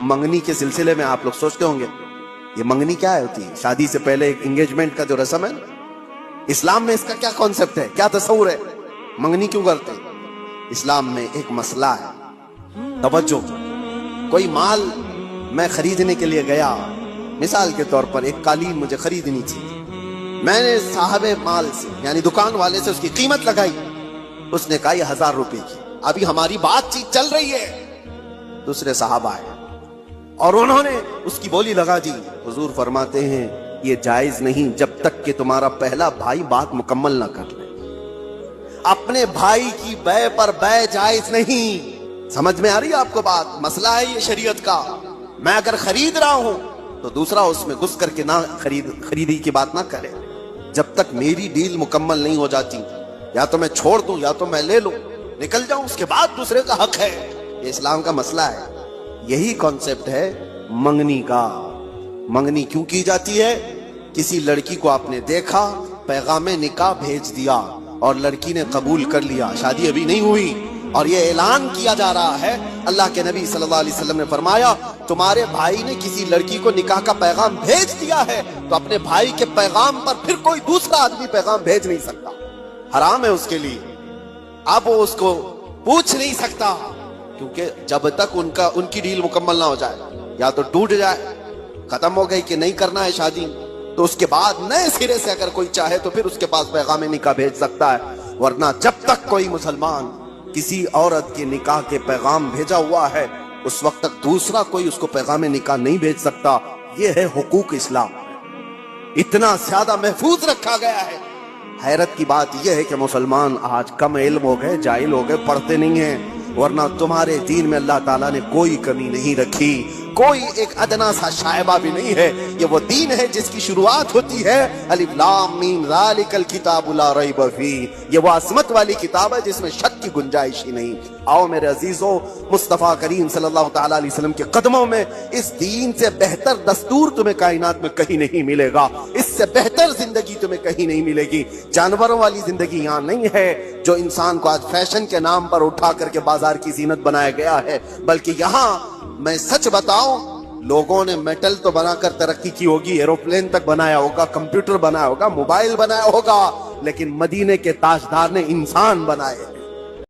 منگنی کے سلسلے میں آپ لوگ سوچتے ہوں گے یہ منگنی کیا ہوتی ہے؟ شادی سے پہلے ایک انگیجمنٹ کا جو رسم ہے، اسلام میں اس کا کیا کانسیپٹ ہے، کیا تصور ہے، منگنی کیوں کرتے ہیں؟ اسلام میں ایک مسئلہ ہے، توجہ۔ کوئی مال میں خریدنے کے لیے گیا، مثال کے طور پر ایک قالین مجھے خریدنی تھی، میں نے صاحب مال سے یعنی دکان والے سے اس کی قیمت لگائی، اس نے کہا یہ 1000 روپے کی۔ ابھی ہماری بات چیت چل رہی ہے، دوسرے صحابہ آئے اور انہوں نے اس کی بولی لگا دی۔ حضور فرماتے ہیں یہ جائز نہیں جب تک کہ تمہارا پہلا بھائی بات مکمل نہ کر لے۔ اپنے بھائی کی بے پر بے جائز نہیں۔ سمجھ میں آ رہی ہے آپ کو بات؟ مسئلہ ہے یہ شریعت کا۔ میں اگر خرید رہا ہوں تو دوسرا اس میں گھس کر کے نہ خریدی کی بات نہ کرے جب تک میری ڈیل مکمل نہیں ہو جاتی۔ یا تو میں چھوڑ دوں یا تو میں لے لوں، نکل جاؤں، اس کے بعد دوسرے کا حق ہے۔ یہ اسلام کا مسئلہ ہے۔ یہی کانسیپٹ ہے منگنی کا۔ منگنی کیوں کی جاتی ہے؟ کسی لڑکی کو آپ نے دیکھا، پیغام نکاح بھیج دیا اور لڑکی نے قبول کر لیا، شادی ابھی نہیں ہوئی، اور یہ اعلان کیا جا رہا ہے، اللہ کے نبی صلی اللہ علیہ وسلم نے فرمایا تمہارے بھائی نے کسی لڑکی کو نکاح کا پیغام بھیج دیا ہے تو اپنے بھائی کے پیغام پر پھر کوئی دوسرا آدمی پیغام بھیج نہیں سکتا، حرام ہے اس کے لیے۔ اب وہ اس کو پوچھ نہیں سکتا، کیونکہ جب تک ان کی ڈیل مکمل نہ ہو جائے، یا تو ٹوٹ جائے، ختم ہو گئی کہ نہیں کرنا ہے شادی، تو اس کے بعد نئے سرے سے اگر کوئی چاہے تو پھر اس کے پاس پیغام نکاح بھیج سکتا ہے، ورنہ جب تک کوئی مسلمان کسی عورت کے نکاح کے پیغام بھیجا ہوا ہے اس وقت تک دوسرا کوئی اس کو پیغام نکاح نہیں بھیج سکتا۔ یہ ہے حقوق اسلام، اتنا زیادہ محفوظ رکھا گیا ہے۔ حیرت کی بات یہ ہے کہ مسلمان آج کم علم ہو گئے، جاہل ہو گئے، پڑھتے نہیں ہیں، ورنہ تمہارے دین میں اللہ تعالیٰ نے کوئی کمی نہیں رکھی، کوئی ایک ادنا سا شائبہ بھی نہیں ہے۔ یہ وہ دین ہے جس کی شروعات ہوتی ہے الف لام میم ذالک الکتاب لا ریب فیہ، یہ وہ عصمت والی کتاب ہے جس میں شک کی گنجائش ہی نہیں۔ آؤ میرے عزیزوں، مصطفیٰ کریم صلی اللہ تعالیٰ علیہ وسلم کے قدموں میں اس دین سے بہتر دستور تمہیں کائنات میں کہیں نہیں ملے گا، اس سے بہتر زندگی تمہیں کہیں نہیں ملے گی۔ جانوروں والی زندگی یہاں نہیں ہے جو انسان کو آج فیشن کے نام پر اٹھا کر کے بازار کی زینت بنایا گیا ہے، بلکہ یہاں میں سچ بتاؤں لوگوں نے میٹل تو بنا کر ترقی کی ہوگی، ایروپلین تک بنایا ہوگا، کمپیوٹر بنایا ہوگا، موبائل بنایا ہوگا، لیکن مدینے کے تاجدار نے انسان بنائے۔